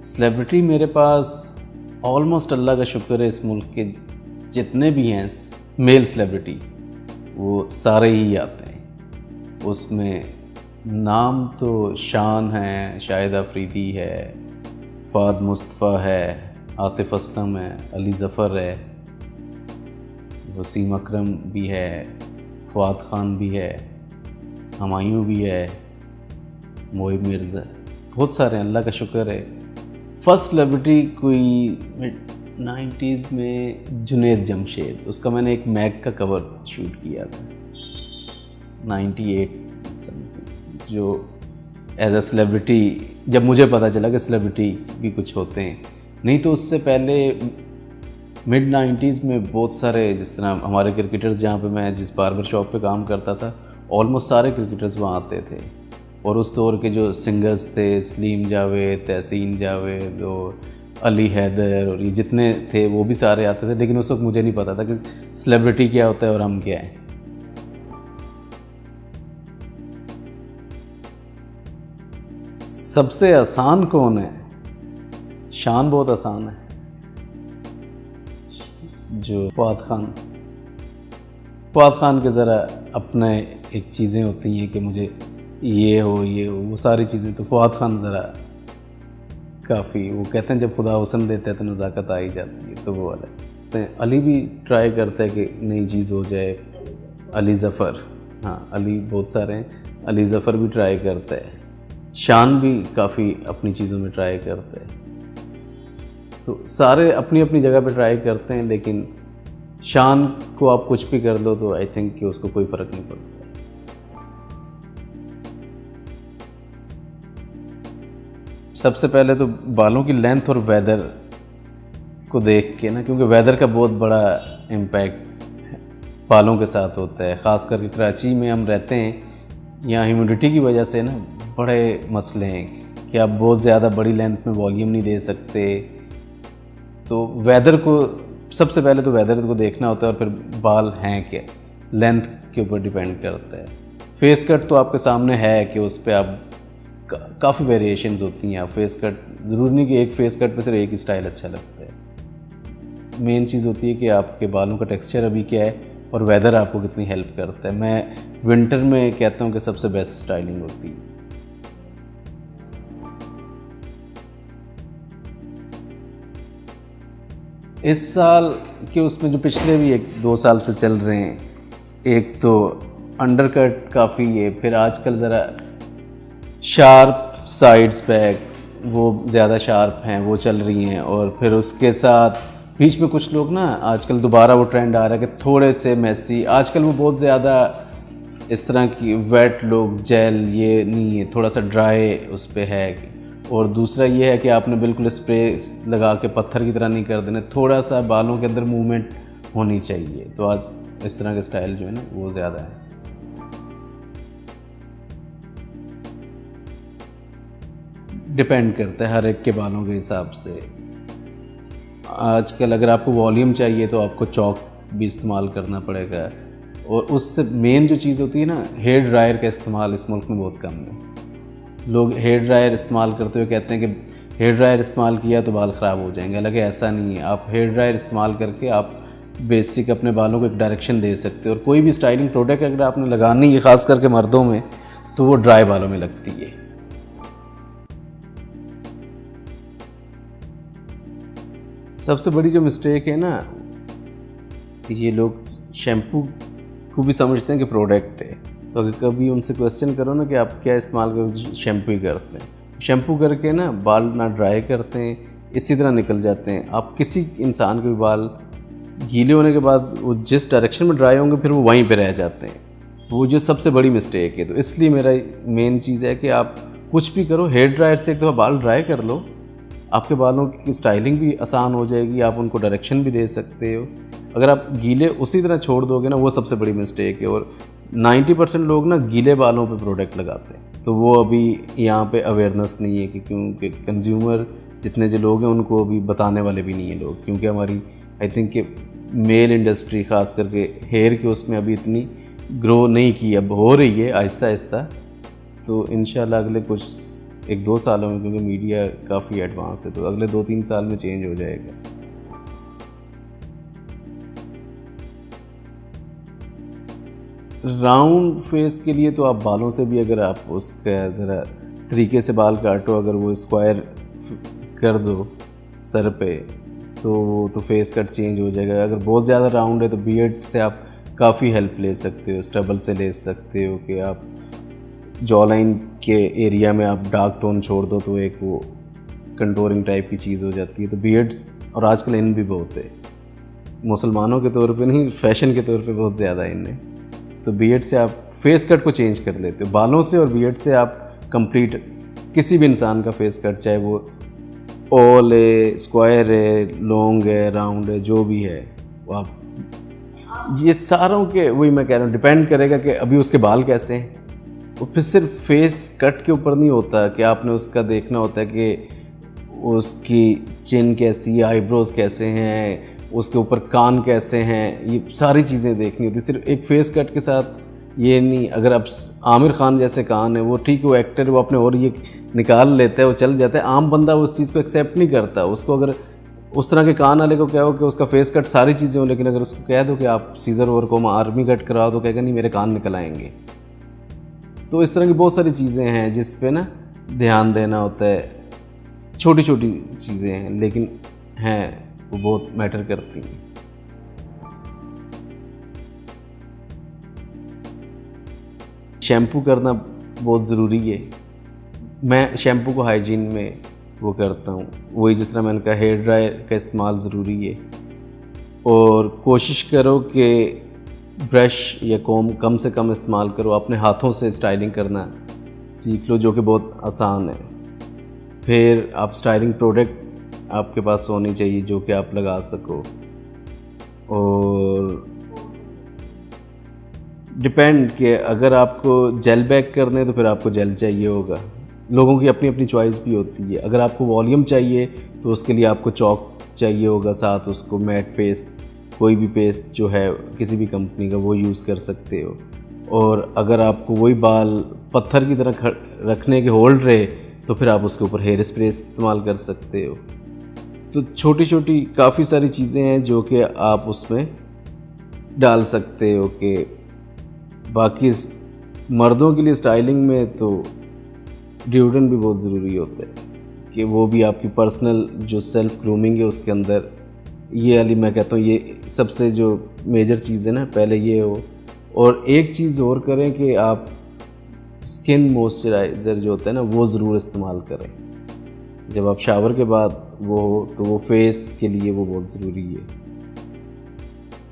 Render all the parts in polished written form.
Celebrity मेरे पास almost अल्लाह का शुक्र है इस मुल्क के जितने भी हैं मेल सेलिब्रिटी वो सारे ही आते हैं। उसमें नाम तो शान है, शाहिद अफरीदी है, फ़ाद मुस्तफ़ा है, आतिफ़ असलम है, अली ज़फ़र है, वसीम अकरम भी है, फ़वाद ख़ान भी है, हुमायूं भी है, मोइब मिर्ज़ा, बहुत सारे हैं, अल्लाह का शुक्र है। फर्स्ट सेलिब्रिटी कोई 90s में जुनैद जमशेद, उसका मैंने एक मैग का कवर शूट किया था 98 समथिंग, जो एज अ सेलिब्रिटी जब मुझे पता चला कि सेलिब्रिटी भी कुछ होते हैं। नहीं तो उससे पहले मिड 90s में बहुत सारे, जिस तरह हमारे क्रिकेटर्स, जहाँ पे मैं जिस बार्बर शॉप पे काम करता था, ऑलमोस्ट सारे क्रिकेटर्स वहाँ आते थे। और उस दौर के जो सिंगर्स थे, सलीम जावेद, तहसीन जावेद और अली हैदर और ये जितने थे वो भी सारे आते थे। लेकिन उस वक्त मुझे नहीं पता था कि सेलिब्रिटी क्या होता है और हम क्या हैं। सबसे आसान कौन है? शान बहुत आसान है, जो फ़वाद ख़ान के ज़रा अपने एक चीज़ें होती हैं कि मुझे ये हो वो सारी चीज़ें, तो फ़वाद ख़ान ज़रा काफ़ी, वो कहते हैं जब खुदा हुस्न देता है तो नज़ाकत आ ही जाती है, तो वो वाला चीज़। अली भी ट्राई करता है कि नई चीज़ हो जाए, अली ज़फ़र, हाँ अली बहुत सारे हैं, अली ज़फ़र भी ट्राई करता है, शान भी काफ़ी अपनी चीज़ों में ट्राई करता है। तो सारे अपनी अपनी जगह पे ट्राई करते हैं, लेकिन शान को आप कुछ भी कर दो तो आई थिंक कि उसको कोई फ़र्क नहीं पड़ता। सबसे पहले तो बालों की लेंथ और वेदर को देख के ना, क्योंकि वेदर का बहुत बड़ा इम्पैक्ट बालों के साथ होता है। ख़ास करके कराची में हम रहते हैं, यहाँ ह्यूमिडिटी की वजह से ना बड़े मसले हैं कि आप बहुत ज़्यादा बड़ी लेंथ में वॉल्यूम नहीं दे सकते। तो वेदर को सबसे पहले तो वेदर को देखना होता है, और फिर बाल हैं क्या, लेंथ के ऊपर डिपेंड करता है। फेस कट तो आपके सामने है कि उस पर आप काफ़ी वेरिएशंस होती हैं। आप फेस कट, ज़रूरी नहीं कि एक फेस कट पे सिर्फ एक ही स्टाइल अच्छा लगता है। मेन चीज़ होती है कि आपके बालों का टेक्सचर अभी क्या है और वेदर आपको कितनी हेल्प करता है। मैं विंटर में कहता हूँ कि सबसे बेस्ट स्टाइलिंग होती है। इस साल के उसमें जो पिछले भी 1-2 साल से चल रहे हैं, एक तो अंडरकट काफ़ी है, फिर आजकल ज़रा शार्प साइड्स बैक वो ज़्यादा शार्प हैं, वो चल रही हैं। और फिर उसके साथ बीच में कुछ लोग ना आजकल दोबारा वो ट्रेंड आ रहा है कि थोड़े से मेसी, आजकल वो बहुत ज़्यादा इस तरह की वेट लोग, जेल ये नहीं है, थोड़ा सा ड्राई उस पर है। और दूसरा ये है कि आपने बिल्कुल स्प्रे लगा के पत्थर की तरह नहीं कर देना, थोड़ा सा बालों के अंदर मूवमेंट होनी चाहिए। तो आज इस तरह के स्टाइल जो है ना वो ज़्यादा है। डिपेंड करता है हर एक के बालों के हिसाब से। आजकल अगर आपको वॉल्यूम चाहिए तो आपको चॉक भी इस्तेमाल करना पड़ेगा। और उससे मेन जो चीज़ होती है ना, हेयर ड्रायर का इस्तेमाल इस मुल्क में बहुत कम है। लोग हेयर ड्रायर इस्तेमाल करते हुए कहते हैं कि हेयर ड्रायर इस्तेमाल किया तो बाल ख़राब हो जाएंगे, हालांकि ऐसा नहीं है। आप हेयर ड्रायर इस्तेमाल करके आप बेसिक अपने बालों को एक डायरेक्शन दे सकते हो। और कोई भी स्टाइलिंग प्रोडक्ट अगर आपने लगानी है, ख़ास करके मर्दों में, तो वो ड्राई बालों में लगती है। सबसे बड़ी जो मिस्टेक है ना, ये लोग शैम्पू को भी समझते हैं कि प्रोडक्ट है। तो अगर कभी उनसे क्वेश्चन करो ना कि आप क्या इस्तेमाल करो, शैम्पू ही करते हैं। शैम्पू करके ना बाल ना ड्राई करते हैं, इसी तरह निकल जाते हैं। आप किसी इंसान के भी बाल गीले होने के बाद वो जिस डायरेक्शन में ड्राई होंगे फिर वो वहीं पे रह जाते हैं। वो जो सबसे बड़ी मिस्टेक है। तो इसलिए मेरा मेन चीज़ है कि आप कुछ भी करो, हेयर ड्रायर से एक दफ़ा बाल ड्राई कर लो, आपके बालों की स्टाइलिंग भी आसान हो जाएगी, आप उनको डायरेक्शन भी दे सकते हो। अगर आप गीले उसी तरह छोड़ दोगे ना, वो सबसे बड़ी मिस्टेक है। और 90% लोग ना गीले बालों पे प्रोडक्ट लगाते हैं, तो वो अभी यहाँ पे अवेयरनेस नहीं है कि क्योंकि कंज्यूमर जितने जो लोग हैं उनको अभी बताने वाले भी नहीं हैं लोग, क्योंकि हमारी आई थिंक कि मेल इंडस्ट्री ख़ास करके हेयर के उसमें अभी इतनी ग्रो नहीं की, अब हो रही है आहिस्ता आहिस्ता। तो इंशाल्लाह अगले कुछ 1-2 सालों में, क्योंकि मीडिया काफ़ी एडवांस है, तो अगले 2-3 साल में चेंज हो जाएगा। राउंड फेस के लिए तो आप बालों से भी, अगर आप उसका ज़रा तरीके से बाल काटो, अगर वो स्क्वायर कर दो सर पे, तो फेस कट चेंज हो जाएगा। अगर बहुत ज़्यादा राउंड है तो बियर्ड से आप काफ़ी हेल्प ले सकते हो, स्टबल से ले सकते हो कि आप जॉ लाइन के एरिया में आप डार्क टोन छोड़ दो तो एक वो कंटोरिंग टाइप की चीज़ हो जाती है। तो बियर्ड्स, और आजकल इन भी बहुत है, मुसलमानों के तौर पे नहीं, फैशन के तौर पे बहुत ज़्यादा इन है। तो बियर्ड से आप फेस कट को चेंज कर लेते हो, बालों से और बियर्ड से आप कंप्लीट किसी भी इंसान का फेस कट, चाहे वो ओल है, स्क्वायर है, लॉन्ग है, राउंड है, जो भी है, वो आप ये सारों के, वही मैं कह रहा हूँ, डिपेंड करेगा कि अभी उसके बाल कैसे हैं। वो फिर सिर्फ फेस कट के ऊपर नहीं होता कि आपने उसका देखना होता है कि उसकी चिन कैसी, आईब्रोज कैसे हैं, उसके ऊपर कान कैसे हैं, ये सारी चीज़ें देखनी होती। सिर्फ एक फेस कट के साथ ये नहीं, अगर आप आमिर खान जैसे कान है, वो ठीक है, वो एक्टर, वो अपने और ये निकाल लेता है, वो चल जाता है। आम बंदा उस चीज़ को एक्सेप्ट नहीं करता। उसको अगर उस तरह के कान वाले को क्या हो कि उसका फेस कट सारी चीज़ें हो, लेकिन अगर उसको कह दो कि आप सीजर ओवर को आर्मी कट कराओ, तो कहेगा नहीं, मेरे कान निकल आएंगे। तो इस तरह की बहुत सारी चीज़ें हैं जिस पे ना ध्यान देना होता है। छोटी छोटी चीज़ें हैं लेकिन हैं, वो बहुत मैटर करती हैं। शैम्पू करना बहुत ज़रूरी है। मैं शैम्पू को हाइजीन में वो करता हूँ, वही जिस तरह मैंने कहा हेयर ड्रायर का इस्तेमाल ज़रूरी है। और कोशिश करो कि ब्रश या कॉम कम से कम इस्तेमाल करो, अपने हाथों से स्टाइलिंग करना सीख लो, जो कि बहुत आसान है। फिर आप स्टाइलिंग प्रोडक्ट आपके पास होनी चाहिए जो कि आप लगा सको। और डिपेंड कि अगर आपको जेल बैक करने हैं तो फिर आपको जेल चाहिए होगा। लोगों की अपनी अपनी चॉइस भी होती है। अगर आपको वॉल्यूम चाहिए तो उसके लिए आपको चॉक चाहिए होगा, साथ उसको मैट पेस्ट, कोई भी पेस्ट जो है किसी भी कंपनी का, वो यूज़ कर सकते हो। और अगर आपको वही बाल पत्थर की तरह रखने के होल्ड रहे तो फिर आप उसके ऊपर हेयर स्प्रे इस्तेमाल कर सकते हो। तो छोटी छोटी काफ़ी सारी चीज़ें हैं जो कि आप उसमें डाल सकते हो। कि बाकी मर्दों के लिए स्टाइलिंग में तो डिओड्रेंट भी बहुत ज़रूरी होता है कि वो भी आपकी पर्सनल जो सेल्फ ग्रूमिंग है उसके अंदर, ये वाली मैं कहता हूँ ये सबसे जो मेजर चीज़ है ना, पहले ये हो। और एक चीज़ और करें कि आप स्किन मॉइस्चराइज़र जो होता है ना, वो ज़रूर इस्तेमाल करें जब आप शावर के बाद वो हो, तो वो फेस के लिए वो बहुत ज़रूरी है।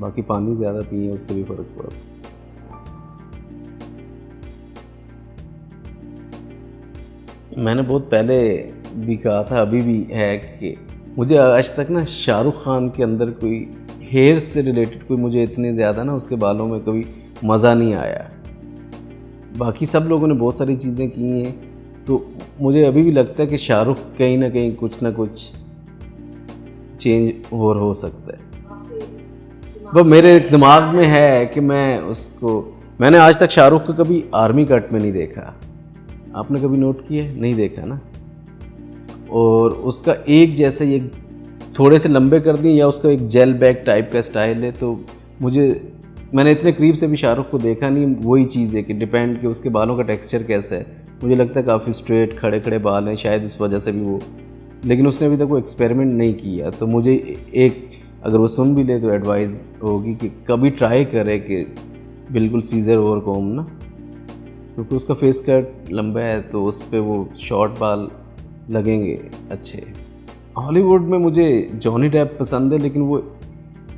बाकी पानी ज़्यादा पिए, उससे भी फ़र्क पड़ता है। मैंने बहुत पहले भी कहा था, अभी भी है, कि मुझे आज तक ना शाहरुख खान के अंदर कोई हेयर से रिलेटेड कोई मुझे इतने ज़्यादा ना उसके बालों में कभी मज़ा नहीं आया। बाकी सब लोगों ने बहुत सारी चीज़ें की हैं, तो मुझे अभी भी लगता है कि शाहरुख कहीं ना कहीं कुछ ना कुछ चेंज और हो सकता है। वो मेरे दिमाग में है कि मैंने आज तक शाहरुख को कभी आर्मी कट में नहीं देखा। आपने कभी नोट किया? नहीं देखा ना। और उसका एक जैसे ये थोड़े से लंबे कर दिए, या उसका एक जेल बैक टाइप का स्टाइल है। तो मैंने इतने करीब से भी शाहरुख को देखा नहीं। वही चीज़ है कि डिपेंड कि उसके बालों का टेक्सचर कैसा है। मुझे लगता है काफ़ी स्ट्रेट खड़े खड़े बाल हैं, शायद इस वजह से भी वो, लेकिन उसने अभी तक वो एक्सपेरिमेंट नहीं किया। तो मुझे एक, अगर वो सुन भी ले तो एडवाइस होगी कि कभी ट्राई करे कि बिल्कुल सीजर ओवर कॉम ना, क्योंकि उसका फेस कट लंबा है तो उस पर वो शॉर्ट बाल लगेंगे अच्छे। हॉलीवुड में मुझे जॉनी डेप पसंद है, लेकिन वो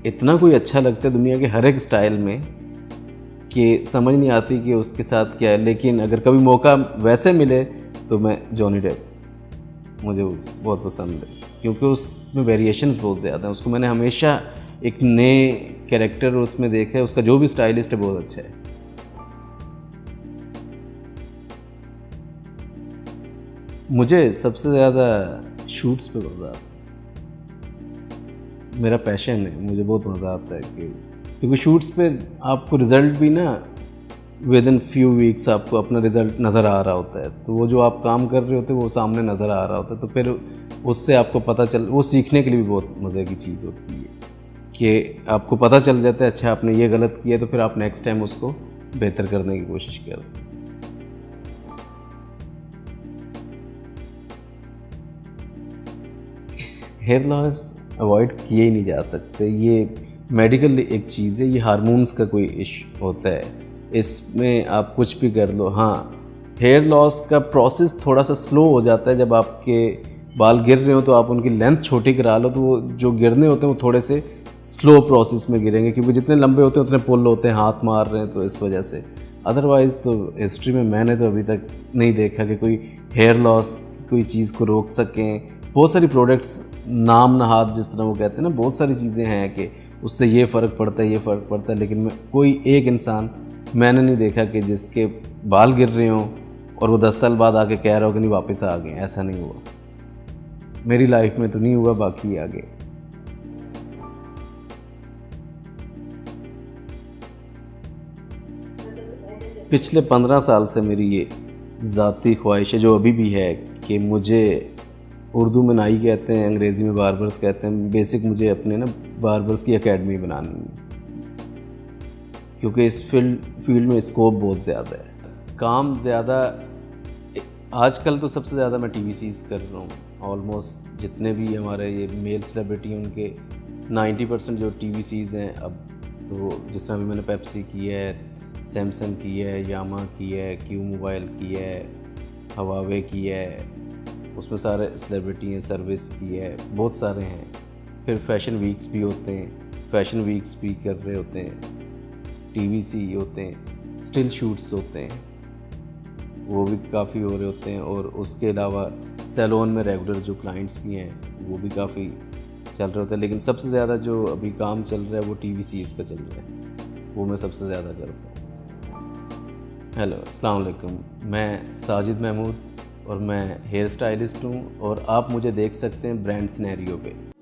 इतना कोई अच्छा लगता है दुनिया के हर एक स्टाइल में कि समझ नहीं आती कि उसके साथ क्या है। लेकिन अगर कभी मौका वैसे मिले तो मैं जॉनी डेप, मुझे बहुत पसंद है, क्योंकि उसमें वेरिएशंस बहुत ज़्यादा हैं। उसको मैंने हमेशा एक नए कैरेक्टर उसमें देखा है। उसका जो भी स्टाइलिस्ट है बहुत अच्छा है। मुझे सबसे ज़्यादा शूट्स पे मज़ा आता है, मेरा पैशन है, मुझे बहुत मज़ा आता है क्योंकि शूट्स पे आपको रिज़ल्ट भी ना विद इन फ्यू वीक्स आपको अपना रिज़ल्ट नज़र आ रहा होता है। तो वो जो आप काम कर रहे होते हैं वो सामने नज़र आ रहा होता है, तो फिर उससे आपको पता चल, वो सीखने के लिए भी बहुत मज़े की चीज़ होती है कि आपको पता चल जाता है अच्छा आपने ये गलत किया, तो फिर आप नेक्स्ट टाइम उसको बेहतर करने की कोशिश करें। हेयर लॉस अवॉइड किए ही नहीं जा सकते, ये मेडिकल एक चीज़ है, ये हार्मोन्स का कोई इशू होता है, इसमें आप कुछ भी कर लो। हाँ, हेयर लॉस का प्रोसेस थोड़ा सा स्लो हो जाता है, जब आपके बाल गिर रहे हो तो आप उनकी लेंथ छोटी करा लो, तो वो जो गिरने होते हैं वो थोड़े से स्लो प्रोसेस में गिरेंगे, क्योंकि जितने लंबे होते हैं उतने पुल होते हैं, हाथ मार रहे हैं, तो इस वजह से। अदरवाइज़ तो हिस्ट्री में मैंने तो अभी तक नहीं देखा कि कोई हेयर लॉस कोई चीज़ को रोक सकें। बहुत सारी प्रोडक्ट्स नाम नहाद जिस तरह वो कहते हैं ना, बहुत सारी चीज़ें हैं कि उससे ये फ़र्क पड़ता है, ये फ़र्क पड़ता है, लेकिन कोई एक इंसान मैंने नहीं देखा कि जिसके बाल गिर रहे हों और वो 10 साल बाद आके कह रहा हो कि नहीं वापस आ गए। ऐसा नहीं हुआ, मेरी लाइफ में तो नहीं हुआ, बाकी आगे। पिछले 15 साल से मेरी ये ज़ाती ख्वाहिश है, जो अभी भी है, कि मुझे, उर्दू में नाई कहते हैं, अंग्रेज़ी में बार्बर्स कहते हैं, बेसिक मुझे अपने ना बार्बर्स की एकेडमी बनानी है, क्योंकि इस फील्ड में स्कोप बहुत ज़्यादा है, काम ज़्यादा। आजकल तो सबसे ज़्यादा मैं टीवीसीज़ कर रहा हूँ, ऑलमोस्ट जितने भी हमारे ये मेल सेलिब्रिटी हैं उनके 90% जो टीवीसीज़ हैं अब, तो जिस तरह भी मैंने पेप्सी की है, सैमसंग की है, यामा की है, क्यू मोबाइल की है, हवावे की है, उसमें सारे सेलिब्रिटी हैं, सर्विस की है, बहुत सारे हैं। फिर फैशन वीक्स भी होते हैं, फैशन वीक्स भी कर रहे होते हैं, टीवीसी होते हैं, स्टिल शूट्स होते हैं, वो भी काफ़ी हो रहे होते हैं, और उसके अलावा सैलून में रेगुलर जो क्लाइंट्स भी हैं वो भी काफ़ी चल रहे होते हैं। लेकिन सबसे ज़्यादा जो अभी काम चल रहा है वो टीवीसीज़ का चल रहा है, वो मैं सबसे ज़्यादा करता हूँ। हेलो, अस्सलाम वालेकुम, मैं साजिद महमूद और मैं हेयर स्टाइलिस्ट हूँ, और आप मुझे देख सकते हैं ब्रांड सिनेरियो पे।